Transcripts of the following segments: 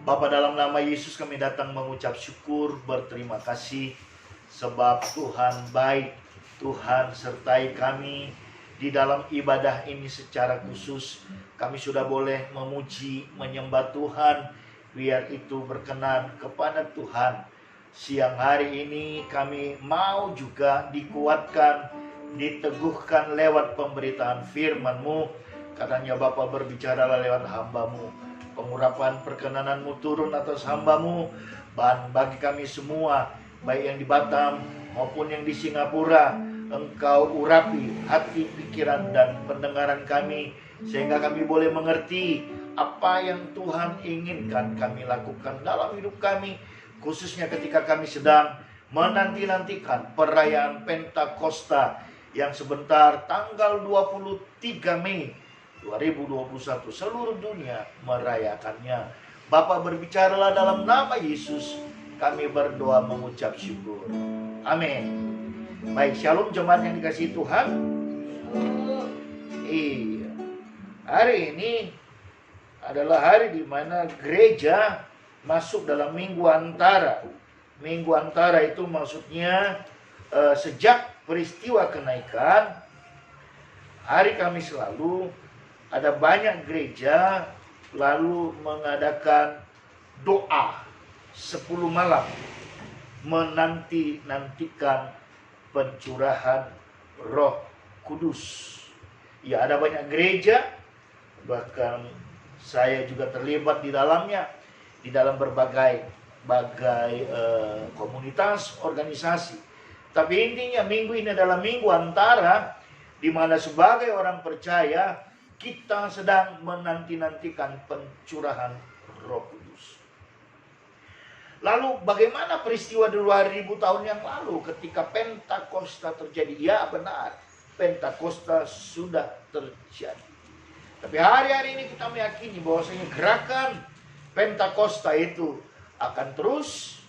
Bapa, dalam nama Yesus kami datang mengucap syukur, berterima kasih sebab Tuhan baik. Tuhan sertai kami di dalam ibadah ini secara khusus. Kami sudah boleh memuji, menyembah Tuhan, biar itu berkenan kepada Tuhan. Siang hari ini kami mau juga dikuatkan, diteguhkan lewat pemberitaan firman-Mu. Katanya Bapa, berbicaralah lewat hamba-Mu. Pengurapan perkenananmu turun atas hamba-Mu. Dan bagi kami semua, baik yang di Batam maupun yang di Singapura, Engkau urapi hati, pikiran, dan pendengaran kami, sehingga kami boleh mengerti apa yang Tuhan inginkan kami lakukan dalam hidup kami, khususnya ketika kami sedang menanti-nantikan perayaan Pentakosta yang sebentar tanggal 23 Mei 2021 seluruh dunia merayakannya. Bapa, berbicaralah dalam nama Yesus, kami berdoa mengucap syukur. Amin. Baik, shalom jemaat yang dikasihi Tuhan. Iya, hari ini adalah hari di mana gereja masuk dalam minggu antara. Minggu antara itu maksudnya sejak peristiwa kenaikan hari Kamis lalu, ada banyak gereja lalu mengadakan doa 10 malam menanti-nantikan pencurahan Roh Kudus. Ya, ada banyak gereja, bahkan saya juga terlibat di dalamnya, di dalam berbagai komunitas, organisasi. Tapi intinya minggu ini adalah minggu antara, di mana sebagai orang percaya kita sedang menanti-nantikan pencurahan Roh Kudus. Lalu bagaimana peristiwa 2000 tahun yang lalu ketika Pentakosta terjadi? Ya benar, Pentakosta sudah terjadi. Tapi hari-hari ini kita meyakini bahwasanya gerakan Pentakosta itu akan terus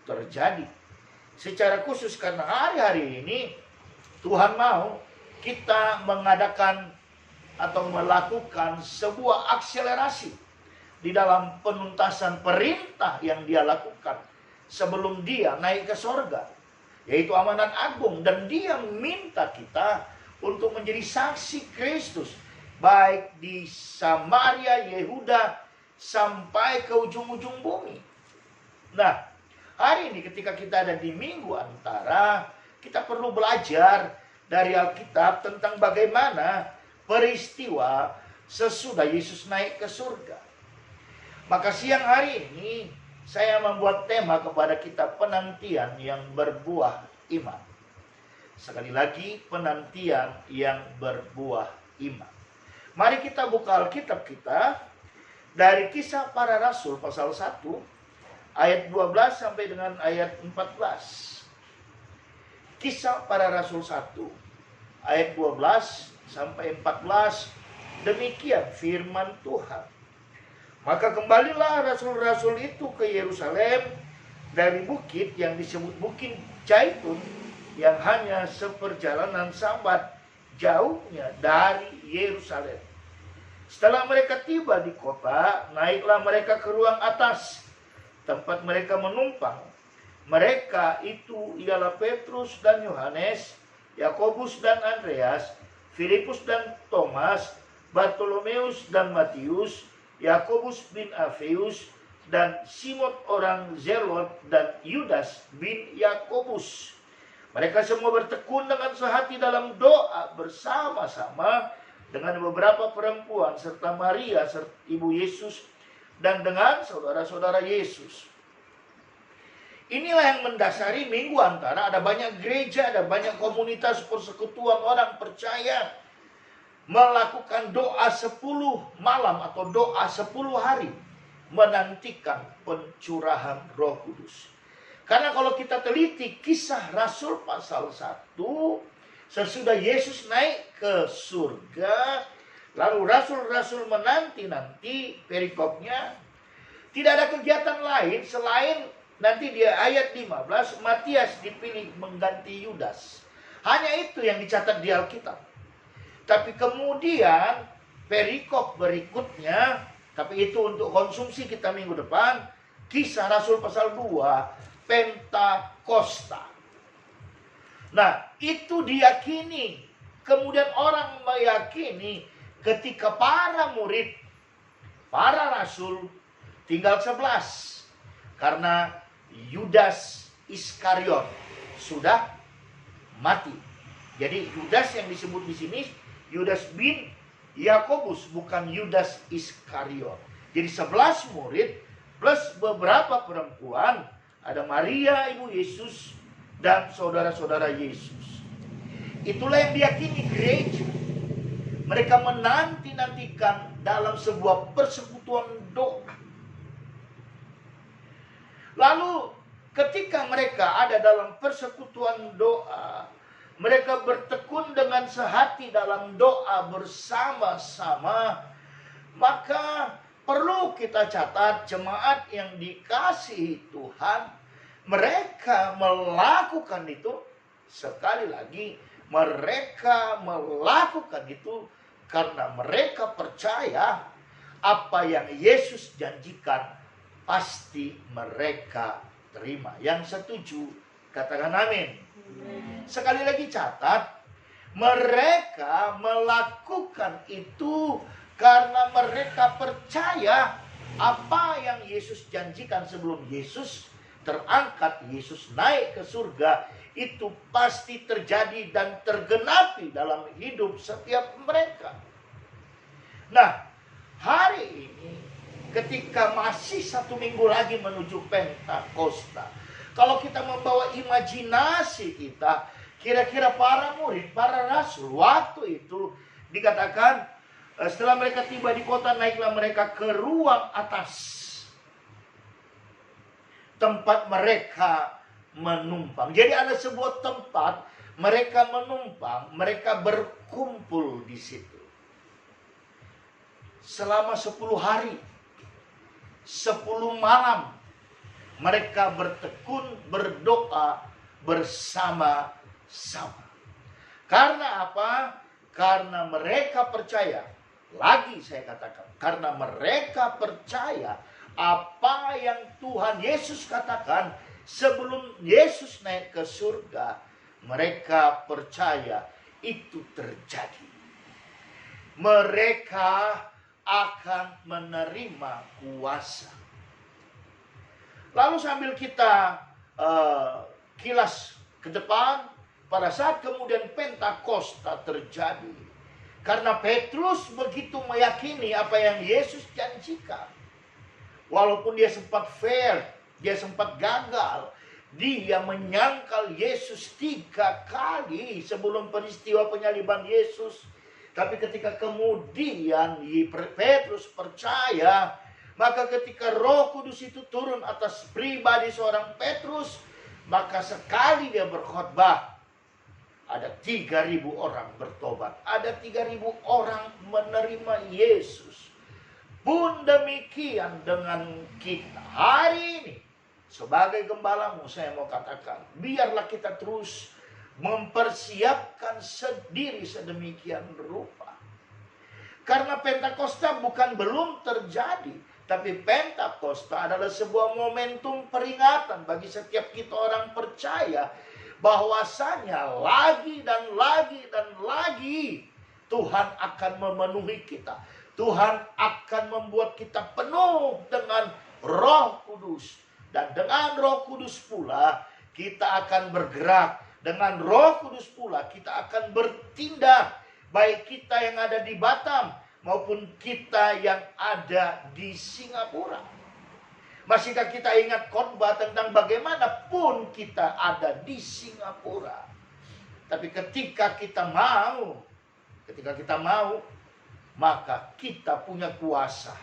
terjadi. Secara khusus karena hari-hari ini Tuhan mau kita mengadakan atau melakukan sebuah akselerasi di dalam penuntasan perintah yang Dia lakukan sebelum Dia naik ke sorga, yaitu amanat agung. Dan Dia minta kita untuk menjadi saksi Kristus, baik di Samaria, Yehuda, sampai ke ujung-ujung bumi. Nah, hari ini ketika kita ada di minggu antara, kita perlu belajar dari Alkitab tentang bagaimana peristiwa sesudah Yesus naik ke surga. Maka siang hari ini saya membuat tema kepada kita, penantian yang berbuah iman. Sekali lagi, penantian yang berbuah iman. Mari kita buka Alkitab kita dari Kisah Para Rasul pasal 1 ayat 12 sampai dengan ayat 14. Kisah Para Rasul 1 ayat 12 sampai 14. Demikian firman Tuhan. Maka kembalilah rasul-rasul itu ke Yerusalem dari bukit yang disebut Bukit Zaitun, yang hanya seperjalanan sambat jauhnya dari Yerusalem. Setelah mereka tiba di kota, naiklah mereka ke ruang atas, tempat mereka menumpang. Mereka itu ialah Petrus dan Yohanes, Yakobus dan Andreas, Filipus dan Thomas, Bartolomeus dan Matius, Yakobus bin Alfeus, dan Simon orang Zelot, dan Yudas bin Yakobus. Mereka semua bertekun dengan sehati dalam doa bersama-sama dengan beberapa perempuan serta Maria ibu Yesus, dan dengan saudara-saudara Yesus. Inilah yang mendasari minggu antara. Ada banyak gereja, ada banyak komunitas persekutuan orang percaya melakukan doa 10 malam atau doa 10 hari menantikan pencurahan Roh Kudus. Karena kalau kita teliti Kisah Rasul pasal 1, sesudah Yesus naik ke surga, lalu rasul-rasul menanti-nanti perikopnya, tidak ada kegiatan lain selain nanti di ayat 15, Matias dipilih mengganti Yudas. Hanya itu yang dicatat di Alkitab. Tapi kemudian perikop berikutnya Tapi itu untuk konsumsi kita minggu depan. Kisah Rasul pasal 2, Pentakosta. Nah, itu diyakini. Kemudian orang meyakini ketika para murid, para rasul tinggal 11. Karena Yudas Iskariot sudah mati. Jadi Yudas yang disebut di sini Yudas bin Yakobus, bukan Yudas Iskariot. Jadi 11 murid plus beberapa perempuan, ada Maria ibu Yesus dan saudara-saudara Yesus. Itulah yang diyakini gereja. Mereka menanti-nantikan dalam sebuah persekutuan doa. Lalu ketika mereka ada dalam persekutuan doa, mereka bertekun dengan sehati dalam doa bersama-sama, maka perlu kita catat jemaat yang dikasihi Tuhan, mereka melakukan itu. Sekali lagi, mereka melakukan itu karena mereka percaya apa yang Yesus janjikan pasti mereka terima. Yang setuju, katakan amin. Sekali lagi catat, mereka melakukan itu karena mereka percaya apa yang Yesus janjikan sebelum Yesus terangkat, Yesus naik ke surga, itu pasti terjadi dan tergenapi dalam hidup setiap mereka. Nah, hari ini ketika masih 1 minggu lagi menuju Pentakosta, kalau kita membawa imajinasi kita, kira-kira para murid, para rasul waktu itu dikatakan setelah mereka tiba di kota, naiklah mereka ke ruang atas, tempat mereka menumpang. Jadi ada sebuah tempat mereka menumpang, mereka berkumpul di situ. Selama 10 hari, 10 malam, mereka bertekun, berdoa bersama-sama. Karena apa? Karena mereka percaya. Lagi saya katakan, karena mereka percaya apa yang Tuhan Yesus katakan sebelum Yesus naik ke surga. Mereka percaya itu terjadi. Mereka akan menerima kuasa. Lalu sambil kita kilas ke depan, pada saat kemudian Pentakosta terjadi, karena Petrus begitu meyakini apa yang Yesus janjikan, walaupun dia sempat fail, dia sempat gagal, dia menyangkal Yesus 3 kali sebelum peristiwa penyaliban Yesus. Tapi ketika kemudian Petrus percaya, maka ketika Roh Kudus itu turun atas pribadi seorang Petrus, maka sekali dia berkhotbah, ada 3.000 orang bertobat, ada 3.000 orang menerima Yesus. Pun demikian dengan kita hari ini. Sebagai gembalamu saya mau katakan, biarlah kita terus mempersiapkan diri sedemikian rupa. Karena Pentakosta bukan belum terjadi, tapi Pentakosta adalah sebuah momentum peringatan bagi setiap kita orang percaya, bahwasanya lagi dan lagi dan lagi Tuhan akan memenuhi kita. Tuhan akan membuat kita penuh dengan Roh Kudus. Dan dengan Roh Kudus pula kita akan bergerak. Dengan Roh Kudus pula kita akan bertindak. Baik kita yang ada di Batam maupun kita yang ada di Singapura. Masihkah kita ingat khotbah tentang bagaimanapun kita ada di Singapura. Tapi ketika kita mau, maka kita punya kuasa.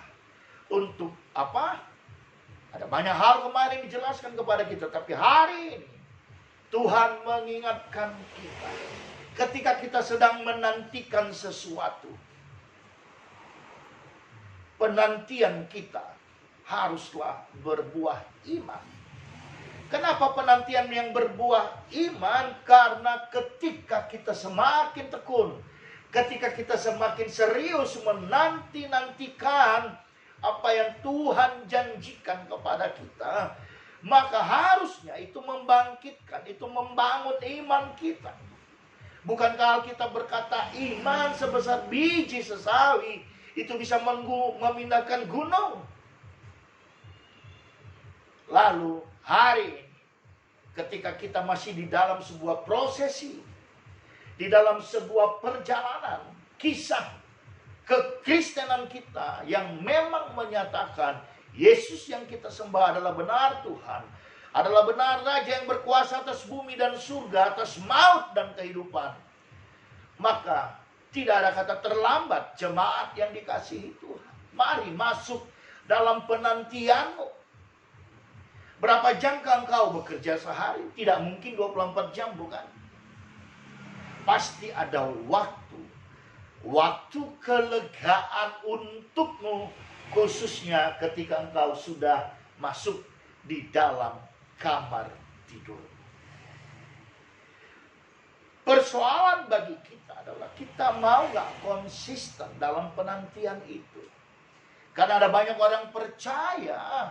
Untuk apa? Ada banyak hal kemarin dijelaskan kepada kita. Tapi hari ini Tuhan mengingatkan kita. Ketika kita sedang menantikan sesuatu, penantian kita haruslah berbuah iman. Kenapa penantian yang berbuah iman? Karena ketika kita semakin tekun, ketika kita semakin serius menanti-nantikan apa yang Tuhan janjikan kepada kita, maka harusnya itu membangkitkan, itu membangun iman kita. Bukankah Alkitab berkata iman sebesar biji sesawi itu bisa memindahkan gunung? Lalu hari ini, ketika kita masih di dalam sebuah prosesi, di dalam sebuah perjalanan kisah kekristenan kita yang memang menyatakan Yesus yang kita sembah adalah benar Tuhan, adalah benar Raja yang berkuasa atas bumi dan surga, atas maut dan kehidupan, maka tidak ada kata terlambat. Jemaat yang dikasihi Tuhan, mari masuk dalam penantianmu. Berapa jamkah engkau bekerja sehari? Tidak mungkin 24 jam, bukan? Pasti ada waktu kelegaan untukmu, khususnya ketika engkau sudah masuk di dalam kamar tidur. Persoalan bagi kita adalah kita mau gak konsisten dalam penantian itu. Karena ada banyak orang percaya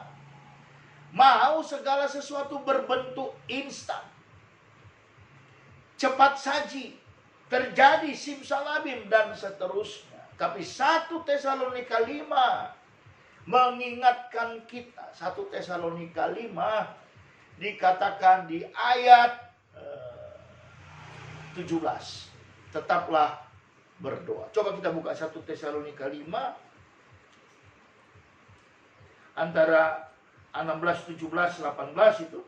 mau segala sesuatu berbentuk instan, cepat saji, terjadi simsalabim dan seterusnya. Tapi 1 Tesalonika 5 mengingatkan kita. 1 Tesalonika 5 dikatakan di ayat 17. Tetaplah berdoa. Coba kita buka 1 Tesalonika 5 antara 16, 17, 18 itu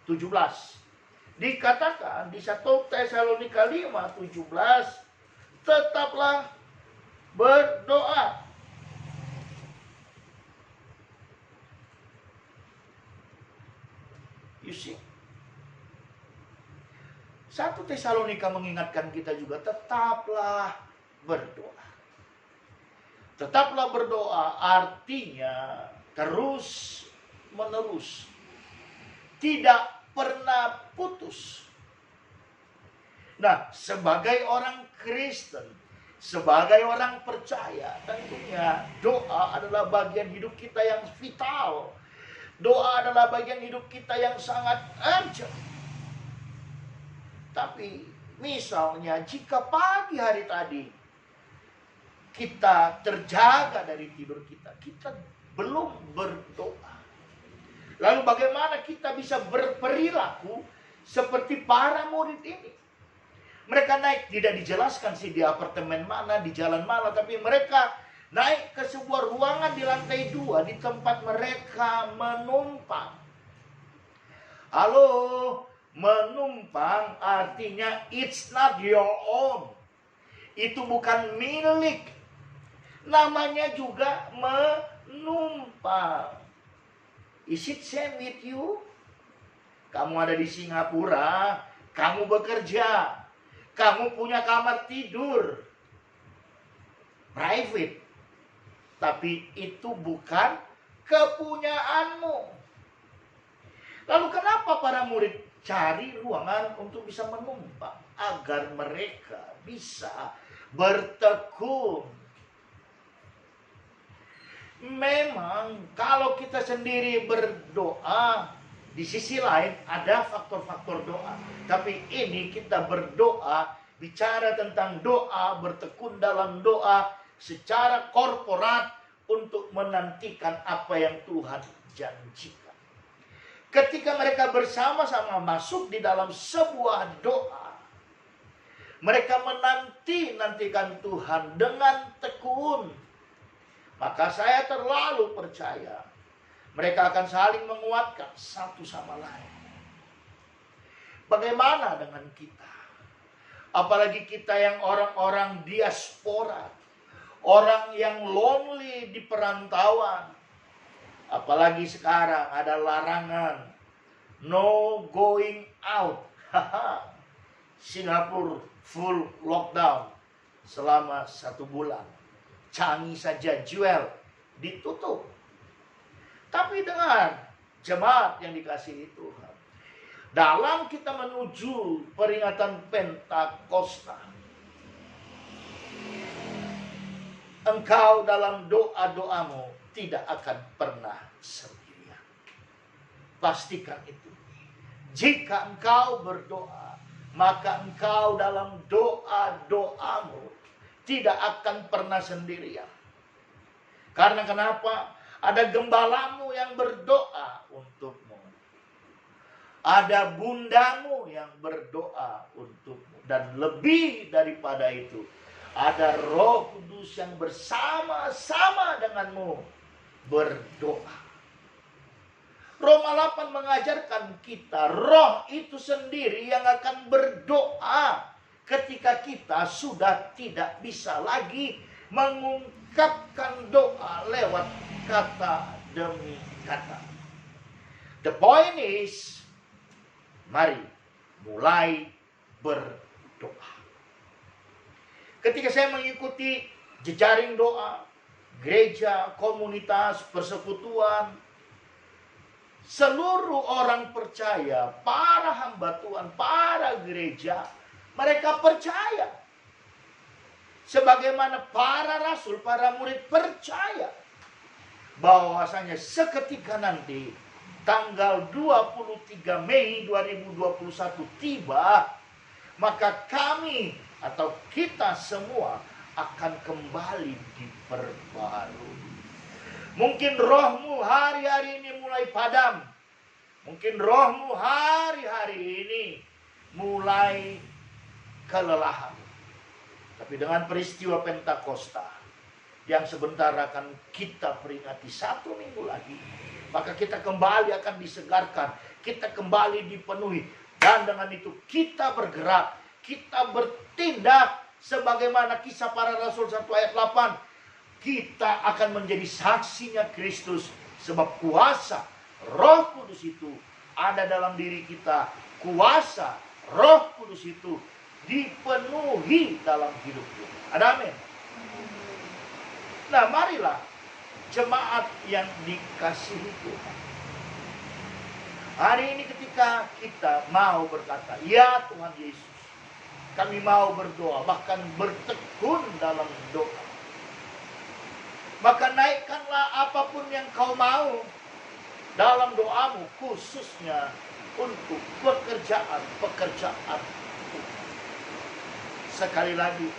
17. Dikatakan di 1 Tesalonika 5, 17, tetaplah berdoa. You see? 1 Tesalonika mengingatkan kita juga, tetaplah berdoa. Tetaplah berdoa artinya terus menerus, tidak pernah putus. Nah, sebagai orang Kristen, sebagai orang percaya, tentunya doa adalah bagian hidup kita yang vital. Doa adalah bagian hidup kita yang sangat urgent. Tapi misalnya jika pagi hari tadi kita terjaga dari tidur kita, kita belum berdoa. Lalu bagaimana kita bisa berperilaku seperti para murid ini? Mereka naik, tidak dijelaskan sih di apartemen mana, di jalan mana, tapi mereka naik ke sebuah ruangan di lantai 2, di tempat mereka menumpang. Halo, menumpang artinya it's not your own. Itu bukan milik. Namanya juga menumpang. Is it same with you? Kamu ada di Singapura, kamu bekerja, kamu punya kamar tidur private, tapi itu bukan kepunyaanmu. Lalu kenapa para murid cari ruangan untuk bisa menumpang? Agar mereka bisa bertekun. Memang kalau kita sendiri berdoa, di sisi lain ada faktor-faktor doa. Tapi ini kita berdoa, bicara tentang doa, bertekun dalam doa secara korporat untuk menantikan apa yang Tuhan janjikan. Ketika mereka bersama-sama masuk di dalam sebuah doa, mereka menantikan Tuhan dengan tekun. Maka saya terlalu percaya mereka akan saling menguatkan satu sama lain. Bagaimana dengan kita? Apalagi kita yang orang-orang diaspora, orang yang lonely di perantauan. Apalagi sekarang ada larangan no going out. Singapura full lockdown selama 1 bulan. Changi saja Jewel ditutup. Tapi dengan jemaat yang dikasihi Tuhan, dalam kita menuju peringatan Pentakosta, engkau dalam doa-doamu tidak akan pernah sendirian. Pastikan itu. Jika engkau berdoa, maka engkau dalam doa-doamu tidak akan pernah sendirian. Karena kenapa? Ada gembalamu yang berdoa untukmu. Ada bundamu yang berdoa untukmu. Dan lebih daripada itu, ada Roh Kudus yang bersama-sama denganmu berdoa. Roma 8 mengajarkan kita, Roh itu sendiri yang akan berdoa ketika kita sudah tidak bisa lagi mengungkapkan doa lewat kata demi kata. The point is, mari mulai berdoa. Ketika saya mengikuti jejaring doa, gereja, komunitas, persekutuan, seluruh orang percaya, para hamba Tuhan, para gereja, mereka percaya. Sebagaimana para rasul, para murid percaya bahwasanya seketika nanti tanggal 23 Mei 2021 tiba, maka kami atau kita semua akan kembali diperbarui. Mungkin rohmu hari-hari ini mulai padam. Mungkin rohmu hari-hari ini mulai kelelahan. Tapi dengan peristiwa Pentakosta yang sebentar akan kita peringati 1 minggu lagi, maka kita kembali akan disegarkan, kita kembali dipenuhi, dan dengan itu kita bergerak, kita bertindak sebagaimana kisah para rasul 1 ayat 8. Kita akan menjadi saksinya Kristus, sebab kuasa Roh Kudus itu ada dalam diri kita. Kuasa Roh Kudus itu dipenuhi dalam hidup kita. Ada amin. Nah, marilah jemaat yang dikasihi Tuhan. Hari ini ketika kita mau berkata, ya Tuhan Yesus, kami mau berdoa, bahkan bertekun dalam doa. Maka naikkanlah apapun yang kau mau dalam doamu, khususnya untuk pekerjaan-pekerjaan. Sekali lagi,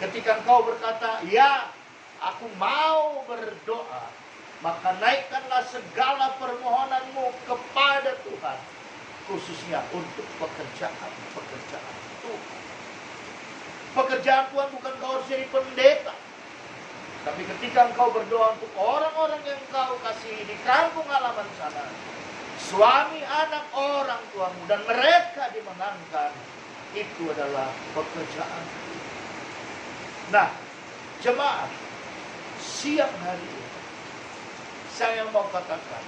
ketika engkau berkata, ya aku mau berdoa, maka naikkanlah segala permohonanmu kepada Tuhan, khususnya untuk pekerjaan-pekerjaan Tuhan. Pekerjaan Tuhan bukan kau harus jadi pendeta, tapi ketika engkau berdoa untuk orang-orang yang engkau kasihi di kampung halaman sana, suami anak orang tuamu, dan mereka dimenangkan, itu adalah pekerjaan. Nah, jemaat, siang hari ini saya mau katakan,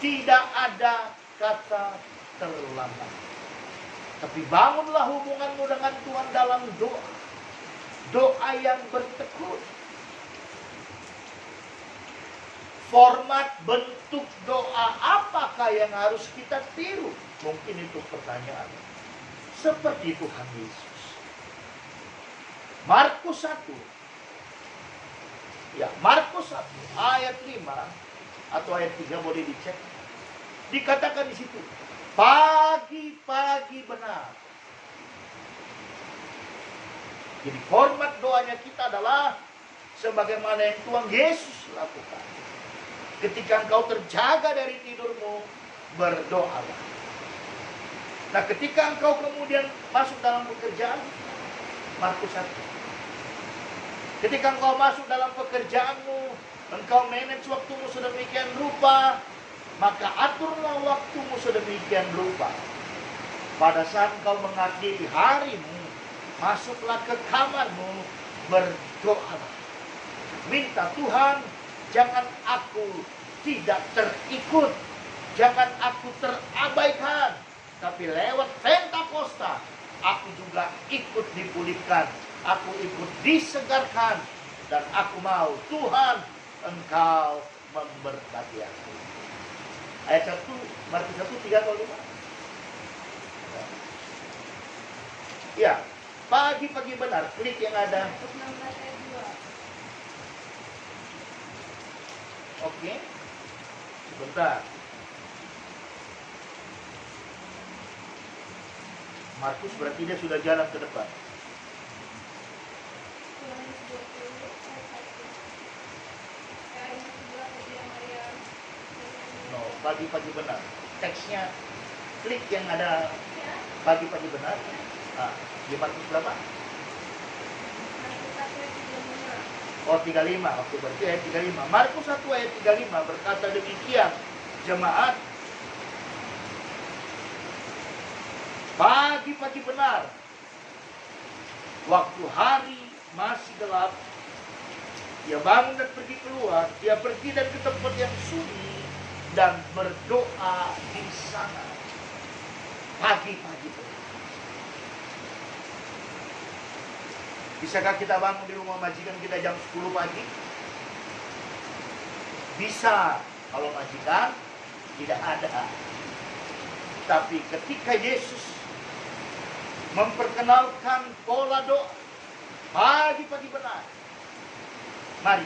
tidak ada kata terlambat. Tapi bangunlah hubunganmu dengan Tuhan dalam doa. Doa yang bertekun. Format bentuk doa apakah yang harus kita tiru? Mungkin itu pertanyaan. Seperti Tuhan Yesus. Markus 1. Ya, Markus 1 ayat 5 atau ayat 3 boleh dicek. Dikatakan di situ, pagi-pagi benar. Jadi format doanya kita adalah sebagaimana yang Tuhan Yesus lakukan. Ketika engkau terjaga dari tidurmu, berdoalah. Nah, ketika engkau kemudian masuk dalam pekerjaan, Markus 1. Ketika engkau masuk dalam pekerjaanmu, engkau manage waktumu sedemikian rupa, maka aturlah waktumu sedemikian rupa. Pada saat engkau mengakhiri harimu, masuklah ke kamarmu, berdoalah. Minta Tuhan, jangan aku tidak terikut, jangan aku terabaikan, tapi lewat Pentakosta, aku juga ikut dipulihkan, aku ikut disegarkan, dan aku mau Tuhan, Engkau memberkati aku. Ayat 1, Markus 1, 3 atau 5. Ya, pagi-pagi benar, klik yang ada. Oke. Sebentar. Markus berarti dia sudah jalan ke depan. No, pagi-pagi benar. Teksnya klik yang ada pagi-pagi benar. Nah, di Markus berapa? Oh, 35. Oke, berarti ayat 35. Markus 1 ayat 35 berkata demikian, jemaat, pagi-pagi benar, waktu hari masih gelap, dia bangun dan pergi keluar. Dia pergi dan ke tempat yang sunyi dan berdoa di sana. Pagi-pagi benar. Bisakah kita bangun di rumah majikan kita jam 10 pagi? Bisa, kalau majikan tidak ada. Tapi ketika Yesus memperkenalkan pola doa pagi-pagi benar, mari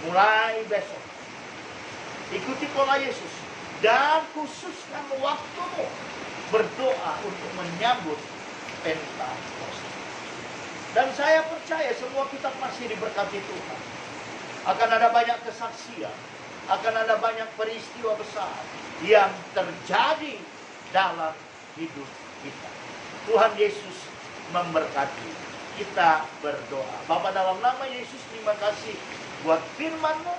mulai besok ikuti pola Yesus dan khususkan waktumu berdoa untuk menyambut Pentakosta. Dan saya percaya semua kita pasti diberkati Tuhan. Akan ada banyak kesaksian, akan ada banyak peristiwa besar yang terjadi dalam hidup kita. Tuhan Yesus memberkati. Kita berdoa. Bapa, dalam nama Yesus, terima kasih buat firman-Mu,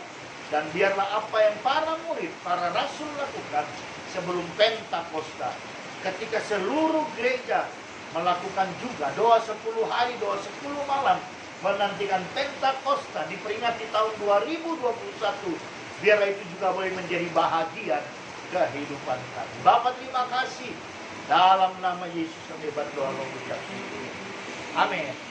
dan biarlah apa yang para murid, para rasul lakukan sebelum Pentakosta, ketika seluruh gereja melakukan juga doa 10 hari, doa 10 malam, menantikan Pentakosta diperingati tahun 2021. Biarlah itu juga boleh menjadi bahagian kehidupan kami. Bapak, terima kasih. Dalam nama Yesus kami berdoa mengucap syukur. Amin.